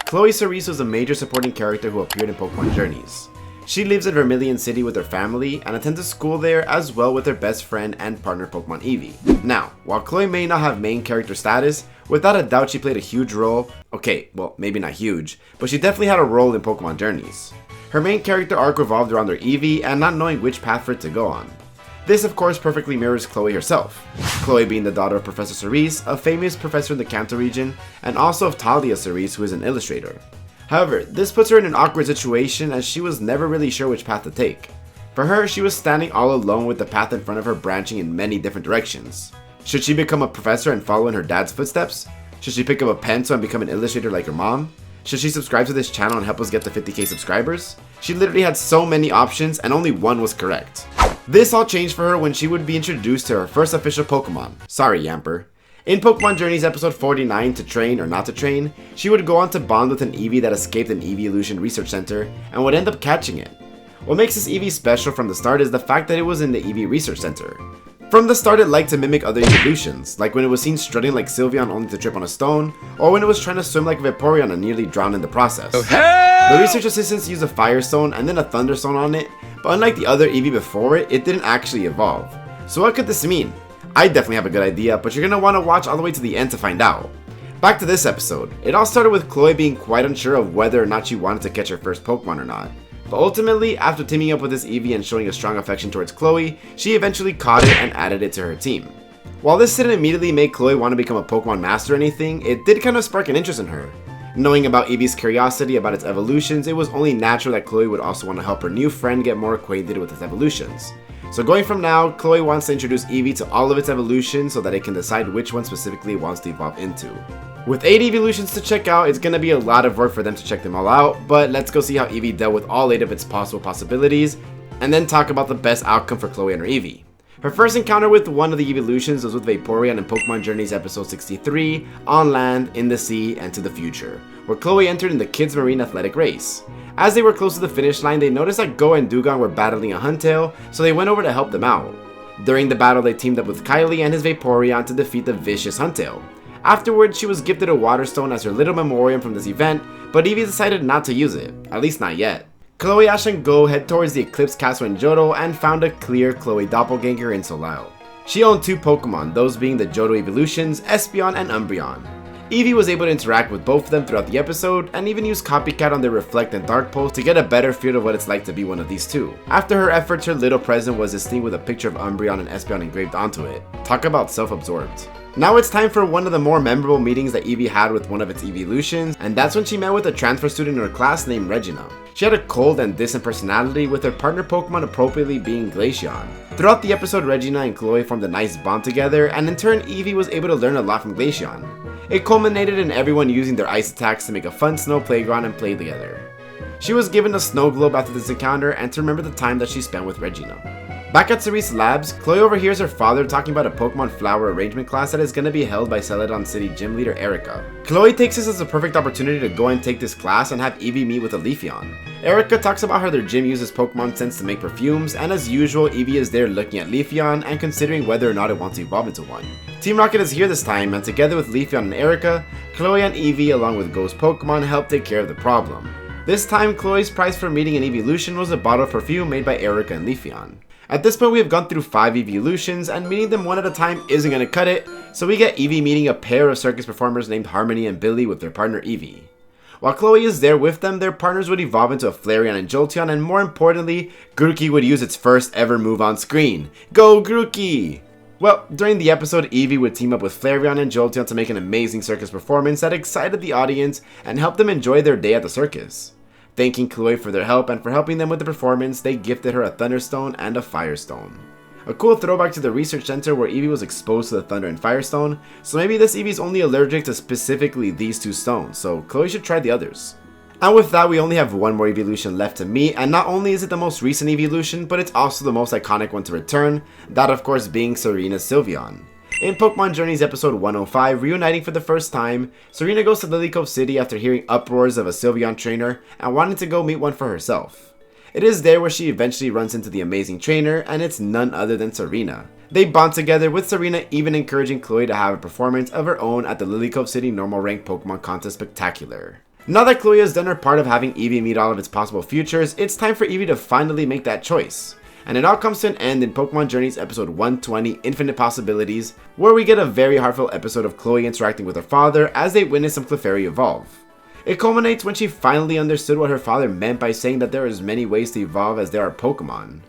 Chloe Cerise was a major supporting character who appeared in Pokemon Journeys. She lives in Vermilion City with her family and attends a school there as well with her best friend and partner Pokemon Eevee. Now, while Chloe may not have main character status, without a doubt she played a huge role. Okay, well maybe not huge, but she definitely had a role in Pokemon Journeys. Her main character arc revolved around her Eevee and not knowing which path for it to go on. This of course perfectly mirrors Chloe herself. Chloe being the daughter of Professor Cerise, a famous professor in the Kanto region, and also of Talia Cerise, who is an illustrator. However, this puts her in an awkward situation as she was never really sure which path to take. For her, she was standing all alone with the path in front of her branching in many different directions. Should she become a professor and follow in her dad's footsteps? Should she pick up a pencil and become an illustrator like her mom? Should she subscribe to this channel and help us get to 50k subscribers? She literally had so many options and only one was correct. This all changed for her when she would be introduced to her first official Pokemon. Sorry, Yamper. In Pokemon Journeys episode 49, To Train or Not to Train, she would go on to bond with an Eevee that escaped an Eeveelution research center and would end up catching it. What makes this Eevee special from the start is the fact that it was in the Eevee research center. From the start it liked to mimic other Eeveelutions, like when it was seen strutting like Sylveon only to trip on a stone, or when it was trying to swim like Vaporeon and nearly drowned in the process. The research assistants used a Fire Stone and then a Thunder Stone on it, but unlike the other Eevee before it, it didn't actually evolve. So what could this mean? I definitely have a good idea, but you're going to want to watch all the way to the end to find out. Back to this episode. It all started with Chloe being quite unsure of whether or not she wanted to catch her first Pokemon or not. But ultimately, after teaming up with this Eevee and showing a strong affection towards Chloe, she eventually caught it and added it to her team. While this didn't immediately make Chloe want to become a Pokemon master or anything, it did kind of spark an interest in her. Knowing about Eevee's curiosity about its evolutions, it was only natural that Chloe would also want to help her new friend get more acquainted with its evolutions. So going from now, Chloe wants to introduce Eevee to all of its evolutions so that it can decide which one specifically it wants to evolve into. With 8 Eeveelutions to check out, it's going to be a lot of work for them to check them all out, but let's go see how Eevee dealt with all 8 of its possible possibilities, and then talk about the best outcome for Chloe and her Eevee. Her first encounter with one of the Eeveelutions was with Vaporeon in Pokemon Journeys episode 63, On Land, In the Sea, and To the Future, where Chloe entered in the Kids Marine Athletic Race. As they were close to the finish line, they noticed that Go and Dugong were battling a Huntail, so they went over to help them out. During the battle, they teamed up with Kylie and his Vaporeon to defeat the vicious Huntail. Afterwards, she was gifted a Water Stone as her little memoriam from this event, but Eevee decided not to use it, at least not yet. Chloe, Ash, and Go head towards the Eclipse Castle in Johto and found a clear Chloe doppelganger in Soleil. She owned 2 Pokemon, those being the Johto Eeveelutions, Espeon and Umbreon. Eevee was able to interact with both of them throughout the episode, and even use Copycat on their Reflect and Dark Pulse to get a better feel of what it's like to be one of these two. After her efforts, her little present was this thing with a picture of Umbreon and Espeon engraved onto it. Talk about self-absorbed. Now it's time for one of the more memorable meetings that Eevee had with one of its Eeveelutions, and that's when she met with a transfer student in her class named Regina. She had a cold and distant personality, with her partner Pokemon appropriately being Glaceon. Throughout the episode, Regina and Chloe formed a nice bond together, and in turn Eevee was able to learn a lot from Glaceon. It culminated in everyone using their ice attacks to make a fun snow playground and play together. She was given a snow globe after this encounter and to remember the time that she spent with Regina. Back at Cerise Labs, Chloe overhears her father talking about a Pokemon flower arrangement class that is going to be held by Celadon City gym leader Erica. Chloe takes this as a perfect opportunity to go and take this class and have Eevee meet with a Leafeon. Erica talks about how their gym uses Pokemon scents to make perfumes, and as usual, Eevee is there looking at Leafeon and considering whether or not it wants to evolve into one. Team Rocket is here this time, and together with Leafeon and Erica, Chloe and Eevee along with Ghost Pokemon help take care of the problem. This time, Chloe's prize for meeting an Eeveelution was a bottle of perfume made by Erica and Leafeon. At this point, we have gone through 5 Eeveelutions, and meeting them one at a time isn't going to cut it, so we get Eevee meeting a pair of circus performers named Harmony and Billy with their partner Eevee. While Chloe is there with them, their partners would evolve into a Flareon and Jolteon, and more importantly, Grookey would use its first ever move on screen. Go Grookey! Well, during the episode, Eevee would team up with Flareon and Jolteon to make an amazing circus performance that excited the audience and helped them enjoy their day at the circus. Thanking Chloe for their help and for helping them with the performance, they gifted her a Thunderstone and a Firestone. A cool throwback to the research center where Eevee was exposed to the Thunder and Firestone, so maybe this Eevee's only allergic to specifically these 2 stones, so Chloe should try the others. And with that, we only have one more Eeveelution left to meet, and not only is it the most recent Eeveelution, but it's also the most iconic one to return, that of course being Serena's Sylveon. In Pokemon Journeys episode 105, reuniting for the first time, Serena goes to Lily Cove City after hearing uproars of a Sylveon trainer and wanting to go meet one for herself. It is there where she eventually runs into the amazing trainer, and it's none other than Serena. They bond together, with Serena even encouraging Chloe to have a performance of her own at the Lily Cove City normal rank Pokemon contest spectacular. Now that Chloe has done her part of having Eevee meet all of its possible futures, it's time for Eevee to finally make that choice. And it all comes to an end in Pokemon Journeys episode 120, Infinite Possibilities, where we get a very heartfelt episode of Chloe interacting with her father as they witness some Clefairy evolve. It culminates when she finally understood what her father meant by saying that there are as many ways to evolve as there are Pokemon.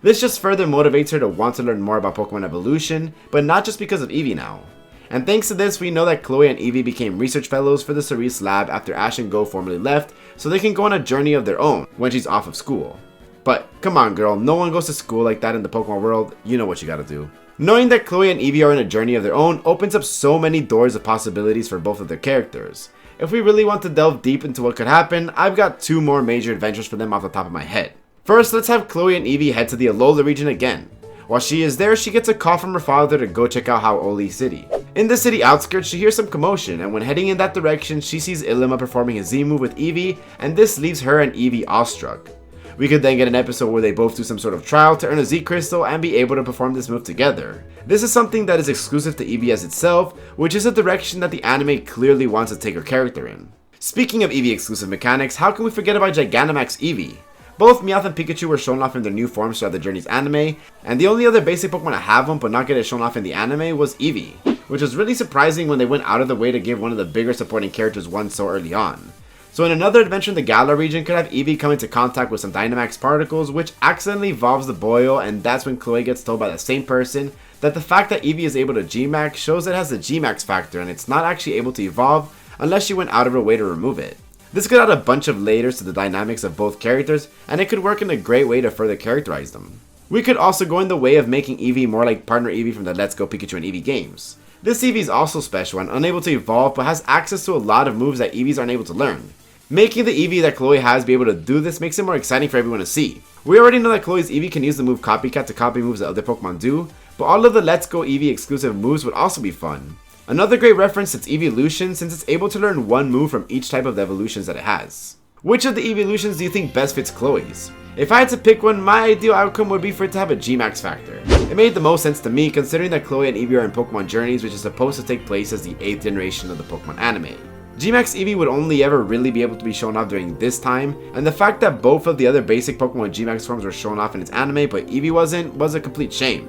This just further motivates her to want to learn more about Pokemon evolution, but not just because of Eevee now. And thanks to this, we know that Chloe and Eevee became research fellows for the Cerise lab after Ash and Go formally left, so they can go on a journey of their own when she's off of school. But come on girl, no one goes to school like that in the Pokemon world, you know what you gotta do. Knowing that Chloe and Eevee are in a journey of their own opens up so many doors of possibilities for both of their characters. If we really want to delve deep into what could happen, I've got 2 more major adventures for them off the top of my head. First, let's have Chloe and Eevee head to the Alola region again. While she is there, she gets a call from her father to go check out Hau'oli City. In the city outskirts, she hears some commotion, and when heading in that direction, she sees Ilima performing a Z move with Eevee, and this leaves her and Eevee awestruck. We could then get an episode where they both do some sort of trial to earn a Z Crystal and be able to perform this move together. This is something that is exclusive to Eevee as itself, which is a direction that the anime clearly wants to take her character in. Speaking of Eevee exclusive mechanics, how can we forget about Gigantamax Eevee? Both Meowth and Pikachu were shown off in their new forms throughout the Journeys anime, and the only other basic Pokemon to have them but not get it shown off in the anime was Eevee, which was really surprising when they went out of the way to give one of the bigger supporting characters one so early on. So in another adventure in the Galar region could have Eevee come into contact with some Dynamax particles which accidentally evolves the Boyle, and that's when Chloe gets told by the same person that the fact that Eevee is able to gmax shows that it has the gmax factor and it's not actually able to evolve unless she went out of her way to remove it. This could add a bunch of layers to the dynamics of both characters, and it could work in a great way to further characterize them. We could also go in the way of making Eevee more like partner Eevee from the Let's Go Pikachu and Eevee games. This Eevee is also special and unable to evolve but has access to a lot of moves that Eevees aren't able to learn. Making the Eevee that Chloe has be able to do this makes it more exciting for everyone to see. We already know that Chloe's Eevee can use the move Copycat to copy moves that other Pokemon do, but all of the Let's Go Eevee exclusive moves would also be fun. Another great reference is Eeveelutions, since it's able to learn one move from each type of the evolutions that it has. Which of the Eeveelutions do you think best fits Chloe's? If I had to pick one, my ideal outcome would be for it to have a Gmax factor. It made the most sense to me considering that Chloe and Eevee are in Pokemon Journeys, which is supposed to take place as the 8th generation of the Pokemon anime. Gmax Eevee would only ever really be able to be shown off during this time, and the fact that both of the other basic Pokemon Gmax forms were shown off in its anime but Eevee wasn't, was a complete shame.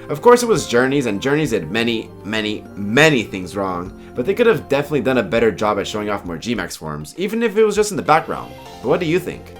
Of course it was Journeys, and Journeys did many things wrong, but they could have definitely done a better job at showing off more Gmax forms, even if it was just in the background. But what do you think?